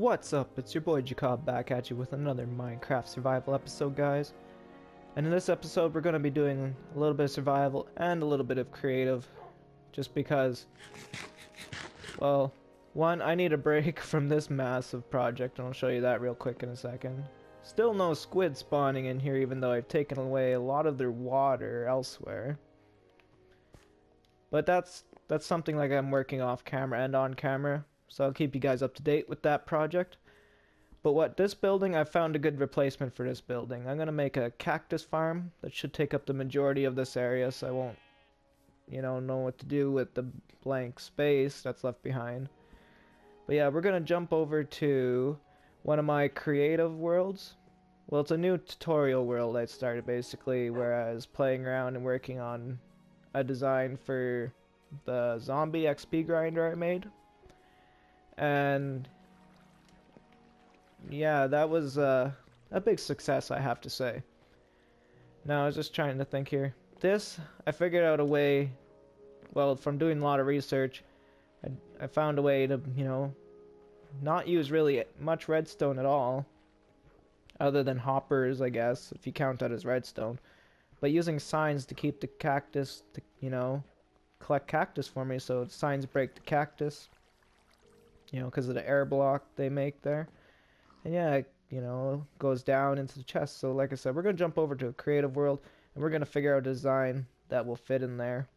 What's up? It's your boy Jacob back at you with another Minecraft survival episode, guys. And in this episode we're going to be doing a little bit of survival and a little bit of creative. Just because, well, one, I need a break from this massive project, and I'll show you that real quick in a second. Still no squid spawning in here, even though I've taken away a lot of their water elsewhere. But that's something like I'm working off camera and on camera. So I'll keep you guys up to date with that project. But what this building, I found a good replacement for this building. I'm going to make a cactus farm that should take up the majority of this area, so I won't, know what to do with the blank space that's left behind. But yeah, we're going to jump over to one of my creative worlds. Well, it's a new tutorial world I started basically, where I was playing around and working on a design for the zombie XP grinder I made. And yeah, that was a big success, I have to say. Now I was just trying to think here. I figured out a way, well, from doing a lot of research, I found a way to, not use really much redstone at all, other than hoppers, I guess, if you count that as redstone. But using signs to keep the cactus, to, collect cactus for me, so signs break the cactus. Because of the air block they make there. And yeah, it, goes down into the chest. So like I said, we're going to jump over to a creative world, and we're going to figure out a design that will fit in there.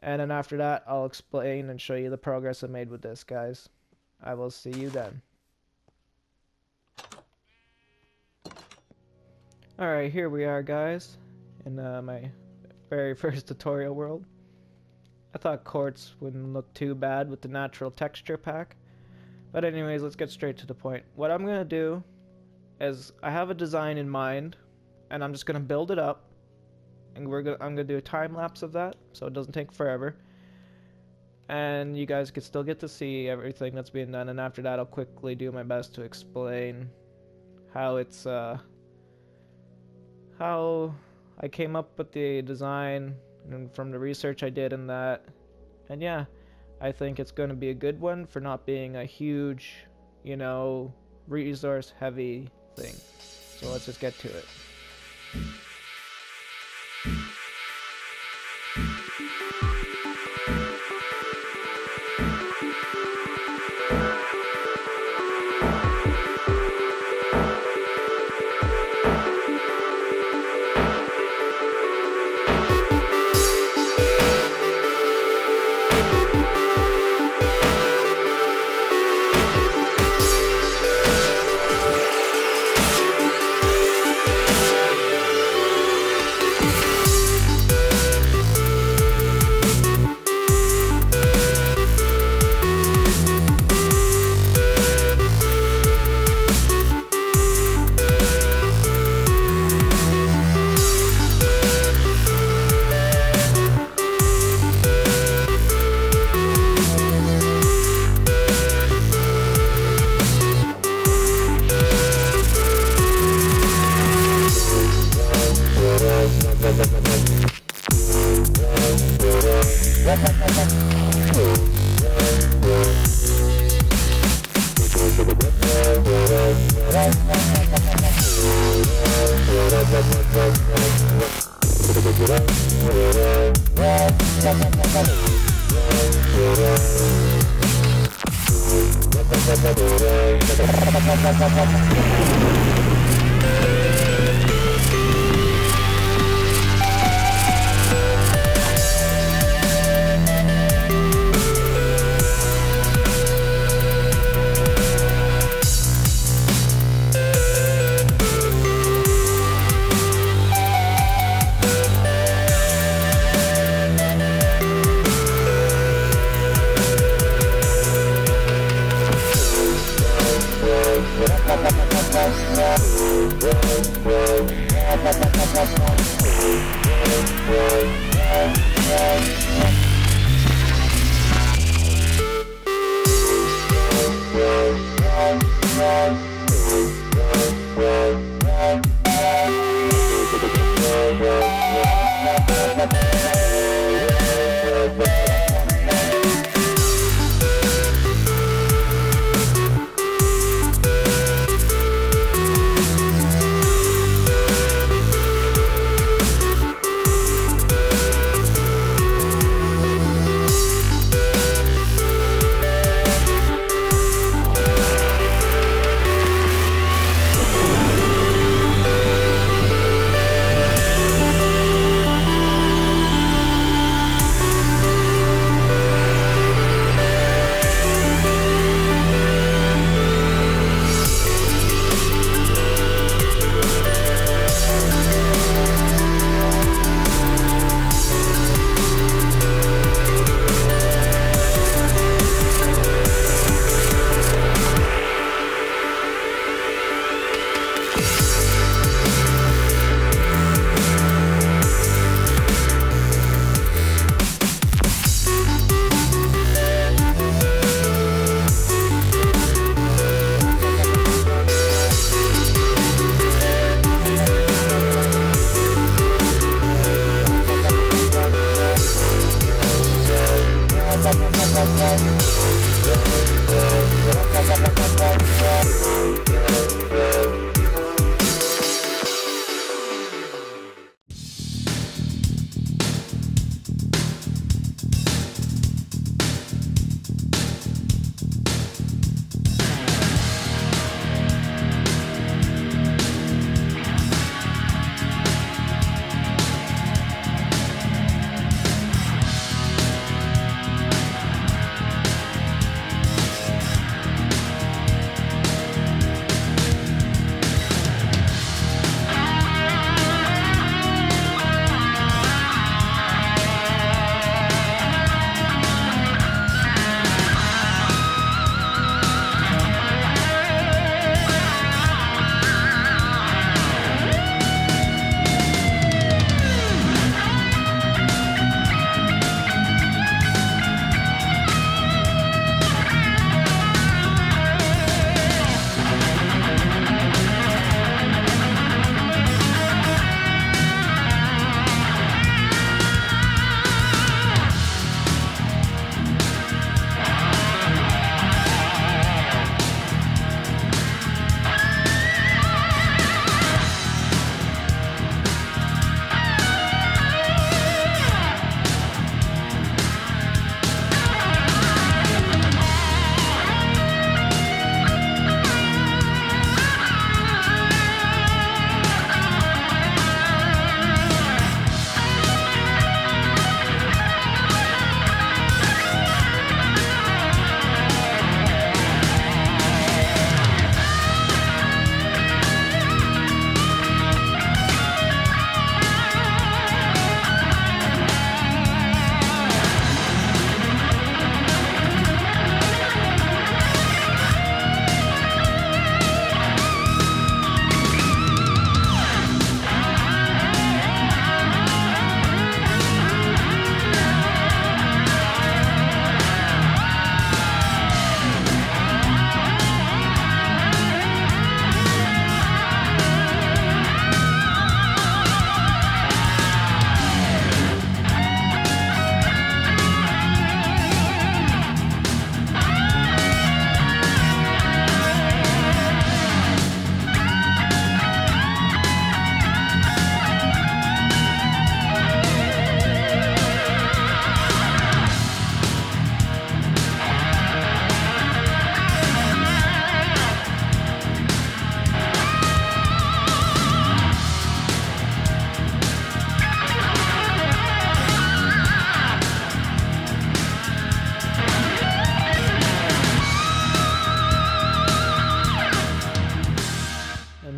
And then after that, I'll explain and show you the progress I made with this, guys. I will see you then. Alright, here we are, guys, in my very first tutorial world. I thought quartz wouldn't look too bad with the natural texture pack. But anyways, let's get straight to the point. What I'm going to do is I have a design in mind, and I'm just going to build it up. And I'm going to do a time lapse of that, so it doesn't take forever. And you guys can still get to see everything that's being done. And after that, I'll quickly do my best to explain how it's how I came up with the design, and from the research I did in that. And yeah, I think it's going to be a good one for not being a huge, resource heavy thing. So let's just get to it.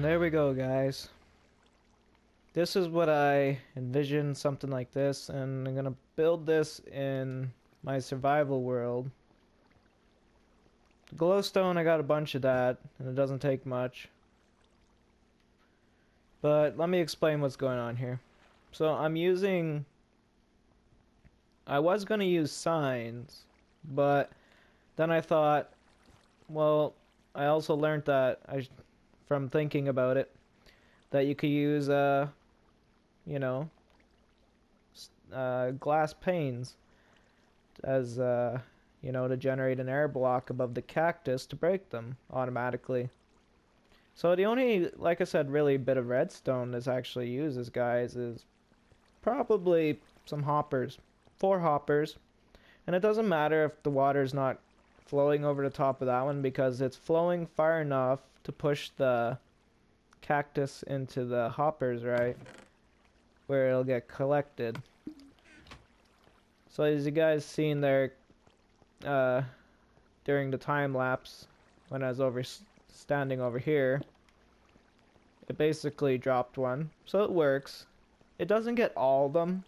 And there we go, guys. This is what I envisioned, something like this, and I'm gonna build this in my survival world. Glowstone, I got a bunch of that, and it doesn't take much. But let me explain what's going on here. So I was gonna use signs, but then I thought, well, I also learned that from thinking about it, that you could use you know, glass panes as you know, to generate an air block above the cactus to break them automatically. So the only, like I said, really bit of redstone this actually uses, guys, is probably some hoppers. 4 hoppers. And it doesn't matter if the water's not flowing over the top of that one, because it's flowing far enough to push the cactus into the hoppers, right? Where it'll get collected. So as you guys seen there during the time lapse when I was standing over here, it basically dropped one. So it works. It doesn't get all of them.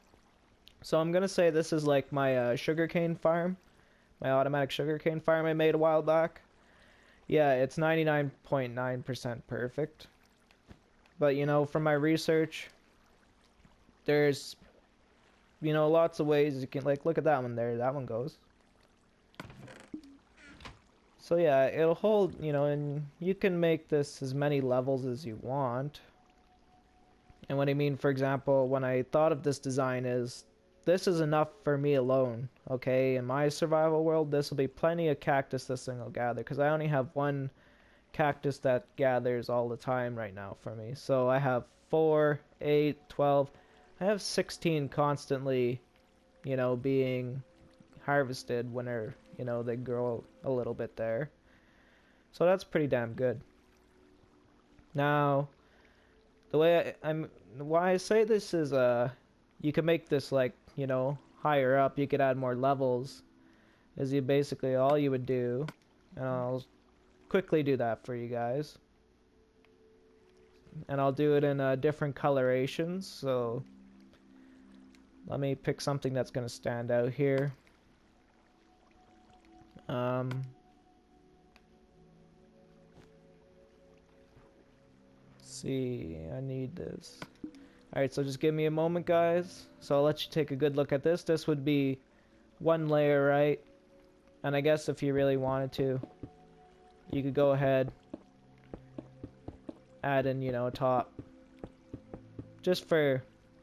So I'm gonna say this is like my sugarcane farm, my automatic sugarcane farm I made a while back. Yeah, it's 99.9% perfect. But you know, from my research, there's, you know, lots of ways you can, like, look at that one there, that one goes. So yeah, it'll hold, you know, and you can make this as many levels as you want. And what I mean, for example, when I thought of this design is, this is enough for me alone, okay? In my survival world, this will be plenty of cactus this thing will gather, because I only have 1 cactus that gathers all the time right now for me. So I have 4, 8, 12, I have 16 constantly, you know, being harvested whenever, you know, they grow a little bit there. So that's pretty damn good. Now, the way why I say this is, you can make this, like, you know, higher up, you could add more levels, is you basically, all you would do, and I'll quickly do that for you guys, and I'll do it in different colorations. So let me pick something that's going to stand out here. Let's see, I need this. Alright, so just give me a moment, guys. So I'll let you take a good look at this. This would be 1 layer, right? And I guess if you really wanted to, you could go ahead, add in, you know, a top. Just for,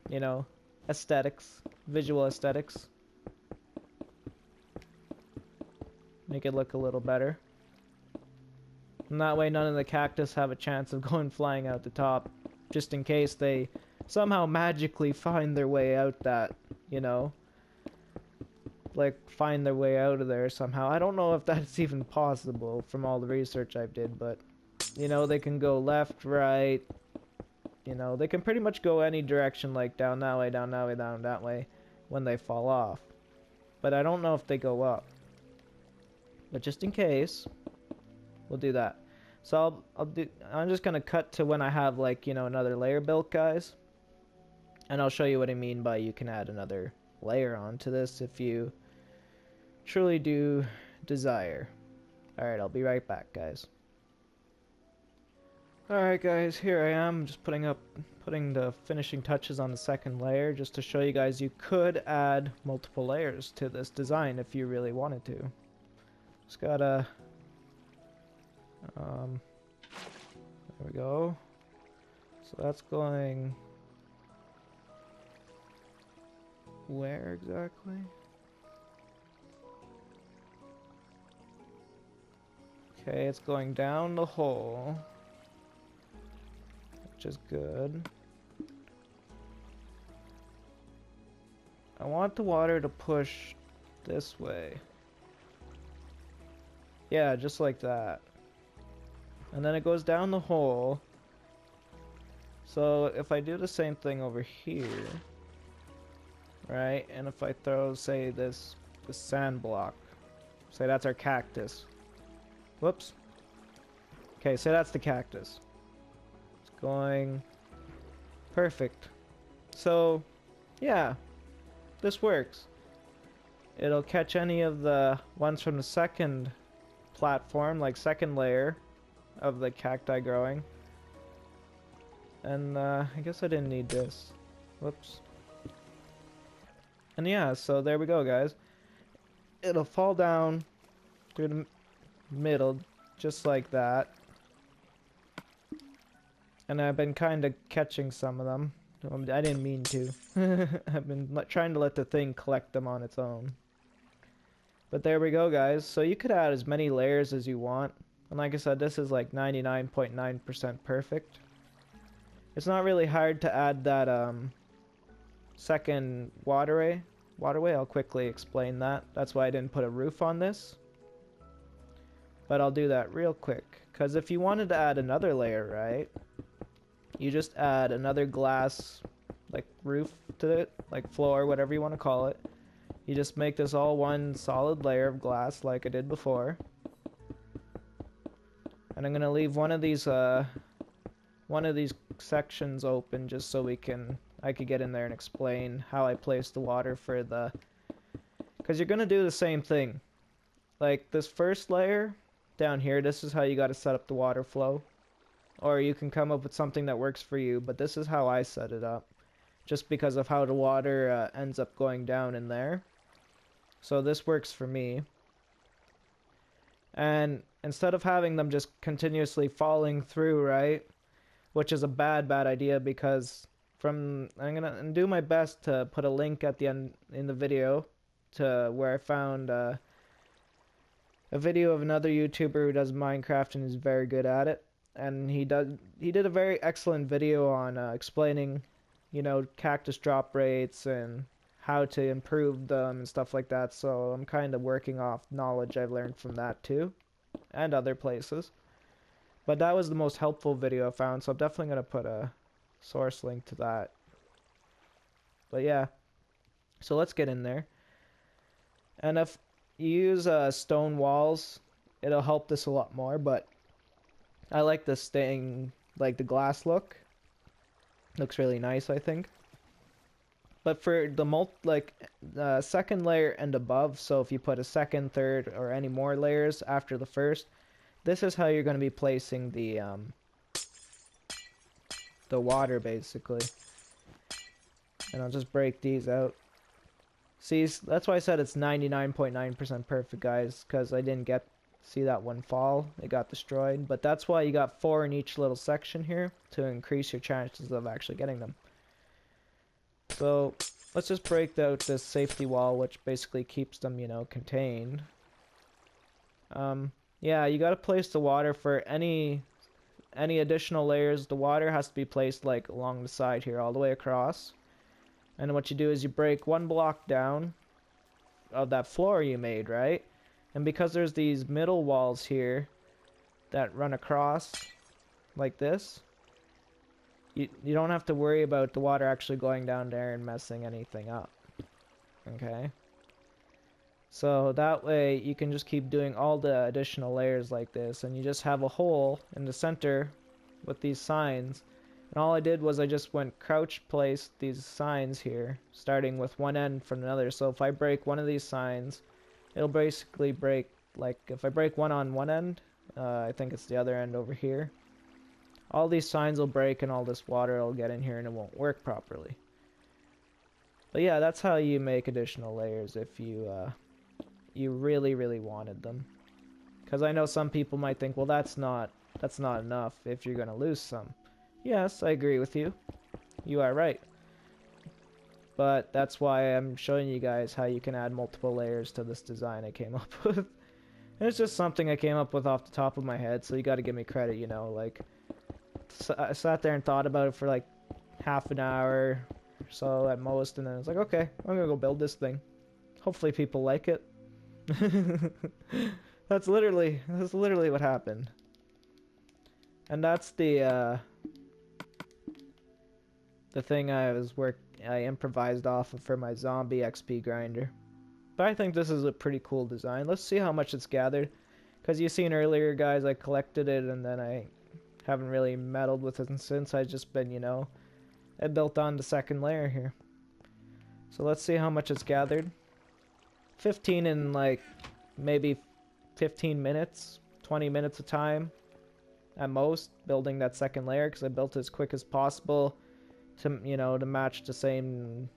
you know, aesthetics, visual aesthetics. Make it look a little better. And that way none of the cactus have a chance of going flying out the top, just in case they somehow magically find their way out that, you know, like, find their way out of there somehow. I don't know if that's even possible from all the research I've did, but, you know, they can go left, right, you know, they can pretty much go any direction, like down that way, down that way, down that way, when they fall off. But I don't know if they go up. But just in case, we'll do that. So I'm just gonna cut to when I have, like, you know, another layer built, guys. And I'll show you what I mean by you can add another layer onto this if you truly do desire. Alright, I'll be right back, guys. Alright, guys, here I am, just putting the finishing touches on the 2nd layer, just to show you guys you could add multiple layers to this design if you really wanted to. Just gotta, there we go. So that's going where exactly? Okay, it's going down the hole, which is good. I want the water to push this way. Yeah, just like that. And then it goes down the hole. So if I do the same thing over here, right, and if I throw, say, this sand block, say that's our cactus. Whoops. Okay, say that's the cactus. going. Perfect. So, yeah, this works. It'll catch any of the ones from the second platform, like second layer of the cacti growing. And I guess I didn't need this. Whoops. And yeah, so there we go, guys. It'll fall down through the middle, just like that. And I've been kind of catching some of them. I didn't mean to. I've been trying to let the thing collect them on its own. But there we go, guys. So you could add as many layers as you want. And like I said, this is like 99.9% perfect. It's not really hard to add that second waterway. I'll quickly explain that. That's why I didn't put a roof on this. But I'll do that real quick. Because if you wanted to add another layer, right? You just add another glass, like roof to it, like floor, whatever you want to call it. You just make this all one solid layer of glass like I did before. And I'm gonna leave one of these sections open just so I could get in there and explain how I place the water for the, because you're gonna do the same thing. Like this first layer down here, this is how you got to set up the water flow. Or you can come up with something that works for you, but this is how I set it up. Just because of how the water ends up going down in there. So this works for me. And instead of having them just continuously falling through, right? Which is a bad idea because I'm gonna do my best to put a link at the end in the video to where I found a video of another YouTuber who does Minecraft and is very good at it. And he did a very excellent video on explaining, you know, cactus drop rates and how to improve them and stuff like that. So I'm kind of working off knowledge I've learned from that too, and other places. But that was the most helpful video I found, so I'm definitely gonna put a source link to that. But yeah, so let's get in there. And if you use stone walls, it'll help this a lot more. But I like this staying like the glass look. Looks really nice, I think. But for the second layer and above, so if you put a second, third, or any more layers after the first, this is how you're going to be placing the water, basically. And I'll just break these out. See, that's why I said it's 99.9% perfect, guys, because I didn't see that one fall. It got destroyed. But that's why you got 4 in each little section here, to increase your chances of actually getting them. So let's just break out this safety wall, which basically keeps them, you know, contained. Yeah, you gotta place the water for any additional layers. The water has to be placed like along the side here, all the way across. And what you do is you break 1 block down of that floor you made, right? And because there's these middle walls here that run across like this, you don't have to worry about the water actually going down there and messing anything up. Okay? So that way you can just keep doing all the additional layers like this, and you just have a hole in the center with these signs. And all I did was I just went crouch placed these signs here, starting with one end from another. So if I break one of these signs, it'll basically break, like if I break one on one end, I think it's the other end over here, all these signs will break and all this water will get in here and it won't work properly. But yeah, that's how you make additional layers if you really wanted them. Because I know some people might think, well, that's not enough if you're gonna lose some. Yes, I agree with you. You are right. But that's why I'm showing you guys how you can add multiple layers to this design I came up with. And it's just something I came up with off the top of my head, so you gotta give me credit, you know, like, I sat there and thought about it for like half an hour or so at most, and then it's like, okay, I'm gonna go build this thing. Hopefully people like it. That's literally what happened. And that's the thing I improvised off of for my zombie XP grinder. But I think this is a pretty cool design. Let's see how much it's gathered. Because you seen earlier, guys, I collected it and then I haven't really meddled with it since. I've just been, you know, I built on the second layer here. So let's see how much it's gathered. 15 in like maybe 15 minutes, 20 minutes of time at most, building that second layer, because I built it as quick as possible to, you know, to match the same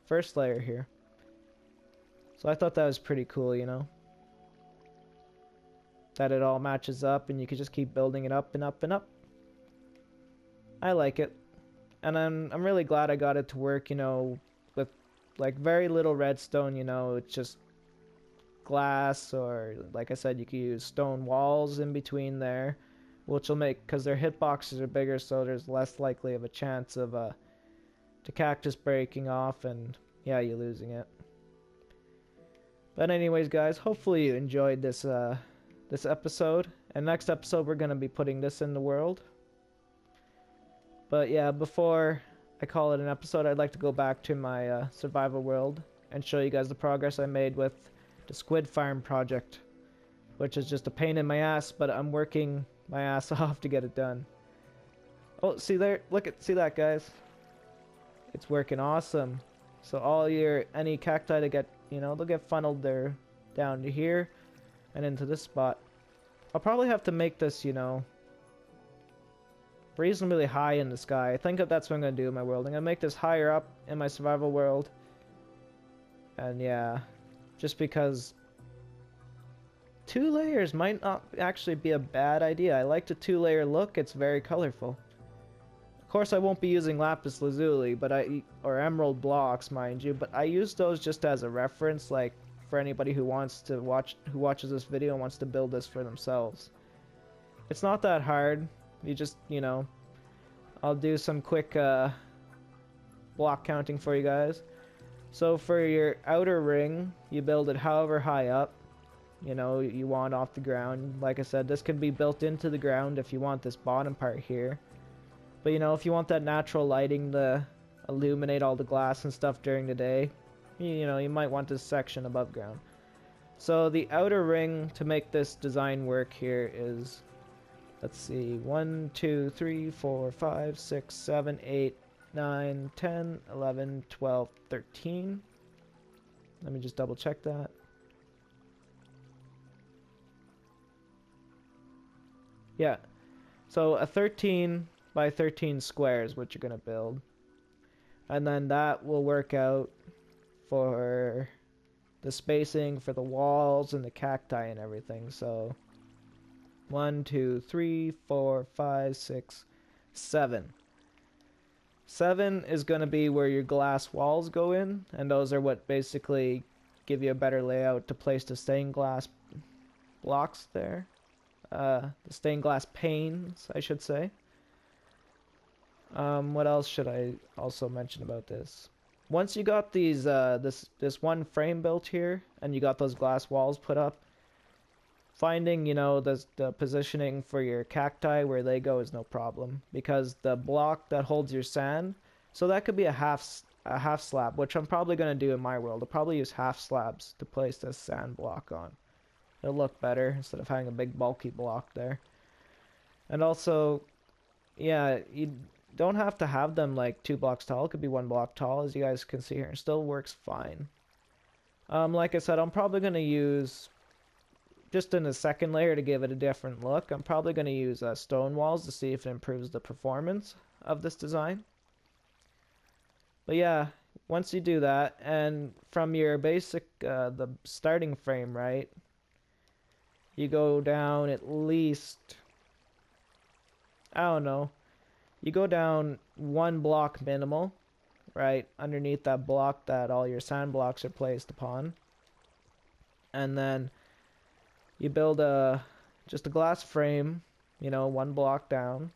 first layer here. So I thought that was pretty cool, you know, that it all matches up and you could just keep building it up and up and up. I like it, and I'm really glad I got it to work, you know, with like very little redstone. You know, it's just glass, or like I said, you could use stone walls in between there, which will make, because their hitboxes are bigger, so there's less likely of a chance of the cactus breaking off and yeah, you losing it. But anyways, guys, hopefully you enjoyed this this episode, and next episode we're gonna be putting this in the world. But yeah, before I call it an episode, I'd like to go back to my survival world and show you guys the progress I made with the squid farm project, which is just a pain in my ass, but I'm working my ass off to get it done. Oh, see there, see that, guys? It's working awesome. So all any cacti to get, you know, they'll get funneled there down to here and into this spot. I'll probably have to make this, you know, reasonably high in the sky. I think that's what I'm going to do in my world. I'm going to make this higher up in my survival world. And yeah, just because 2 layers might not actually be a bad idea. I like the 2-layer look. It's very colorful. Of course, I won't be using lapis lazuli, but or emerald blocks, mind you, but I use those just as a reference, like for anybody who wants to who watches this video and wants to build this for themselves. It's not that hard. You just, you know, I'll do some quick block counting for you guys. So for your outer ring, you build it however high up, you know, you want off the ground. Like I said, this can be built into the ground if you want this bottom part here. But you know, if you want that natural lighting to illuminate all the glass and stuff during the day, you know, you might want this section above ground. So the outer ring to make this design work here is, let's see, 1, 2, 3, 4, 5, 6, 7, 8, 9, 10, 11, 12, 13. Let me just double check that. Yeah, so a 13 by 13 square is what you're going to build. And then that will work out for the spacing for the walls and the cacti and everything. So 1, 2, 3, 4, 5, 6, 7. 7 is going to be where your glass walls go in, and those are what basically give you a better layout to place the stained glass blocks there. The stained glass panes, I should say. What else should I also mention about this? Once you got these this one frame built here, and you got those glass walls put up, finding, you know, the positioning for your cacti where they go is no problem, because the block that holds your sand, so that could be a half slab, which I'm probably gonna do in my world. I'll probably use half slabs to place this sand block on. It'll look better instead of having a big bulky block there. And also, yeah, you don't have to have them like 2 blocks tall. It could be 1 block tall, as you guys can see here. It still works fine. Like I said, I'm probably going to use, just in the second layer to give it a different look, I'm probably going to use stone walls to see if it improves the performance of this design. But yeah, once you do that, and from your basic, the starting frame, right, you go down at least, I don't know, you go down 1 block minimal, right, underneath that block that all your sand blocks are placed upon. And then you build just a glass frame, you know, 1 block down.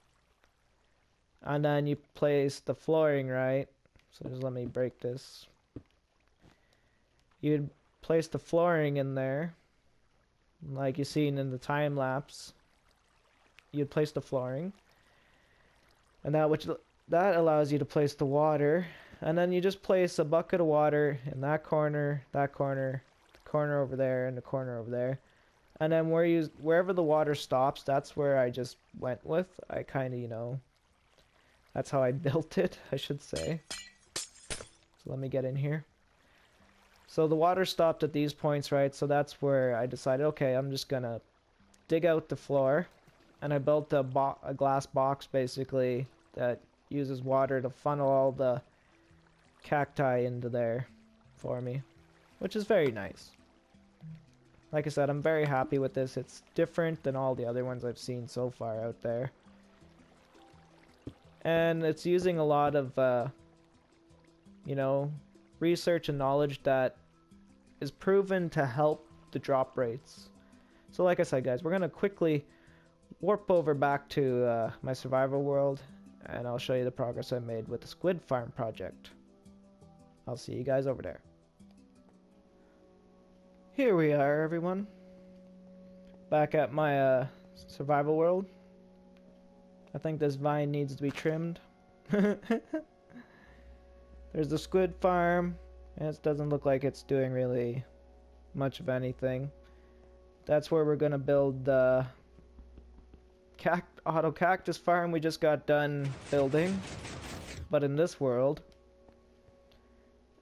And then you place the flooring, right? So just let me break this. You'd place the flooring in there, like you seen in the time lapse. You'd place the flooring. And that allows you to place the water, and then you just place a bucket of water in that corner, the corner over there, and the corner over there. And then wherever the water stops, that's where I just went with. I kind of, you know, that's how I built it, I should say. So let me get in here. So the water stopped at these points, right? So that's where I decided, okay, I'm just gonna dig out the floor. And I built a glass box, basically, that uses water to funnel all the cacti into there for me, which is very nice. Like I said, I'm very happy with this. It's different than all the other ones I've seen so far out there. And it's using a lot of, you know, research and knowledge that is proven to help the drop rates. So like I said, guys, we're going to quickly warp over back to my survival world, and I'll show you the progress I made with the squid farm project. I'll see you guys over there. Here we are, everyone. Back at my survival world. I think this vine needs to be trimmed. There's the squid farm, and it doesn't look like it's doing really much of anything. That's where we're gonna build the Auto-Cactus farm we just got done building, but in this world.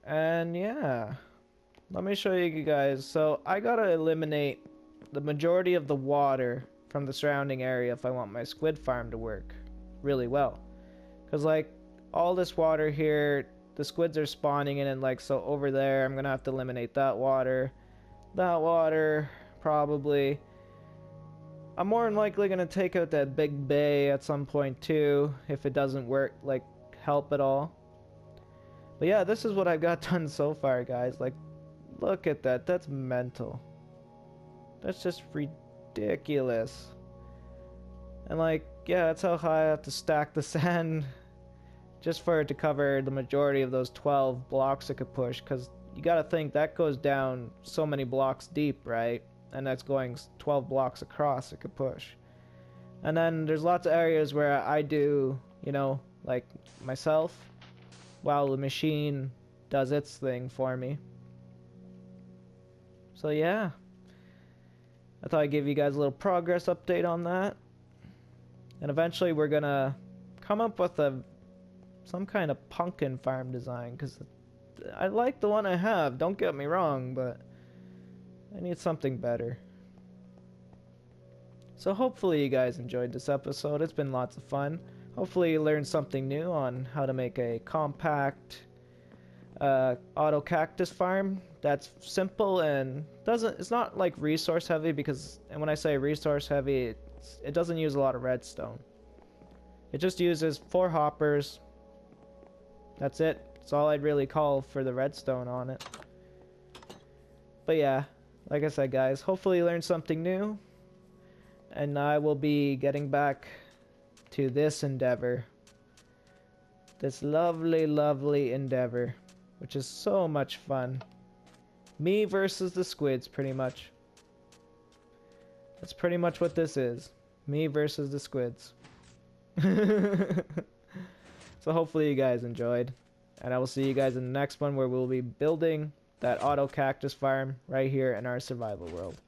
And yeah, let me show you guys. So I gotta eliminate the majority of the water from the surrounding area if I want my squid farm to work really well. Because like all this water here, the squids are spawning in, and like so over there I'm gonna have to eliminate that water probably. I'm more than likely gonna take out that big bay at some point too if it doesn't work, like help at all. But yeah, this is what I've got done so far, guys. Like, look at that. That's mental. That's just ridiculous. And like, yeah, that's how high I have to stack the sand just for it to cover the majority of those 12 blocks I could push. Because you gotta think, that goes down so many blocks deep, right? And that's going 12 blocks across it could push. And then there's lots of areas where I do, you know, like myself, while the machine does its thing for me. So yeah, I thought I'd give you guys a little progress update on that. And eventually we're gonna come up with some kind of pumpkin farm design, because I like the one I have, don't get me wrong, but I need something better. So hopefully you guys enjoyed this episode. It's been lots of fun. Hopefully you learned something new on how to make a compact Auto-Cactus farm that's simple and it's not like resource heavy, because, and when I say resource heavy, it doesn't use a lot of redstone. It just uses 4 hoppers. That's it. That's all I'd really call for the redstone on it. But yeah, like I said, guys, hopefully you learned something new, and I will be getting back to this endeavor. This lovely, lovely endeavor, which is so much fun. Me versus the squids, pretty much. That's pretty much what this is. Me versus the squids. So hopefully you guys enjoyed, and I will see you guys in the next one, where we'll be building that Auto-Cactus farm right here in our survival world.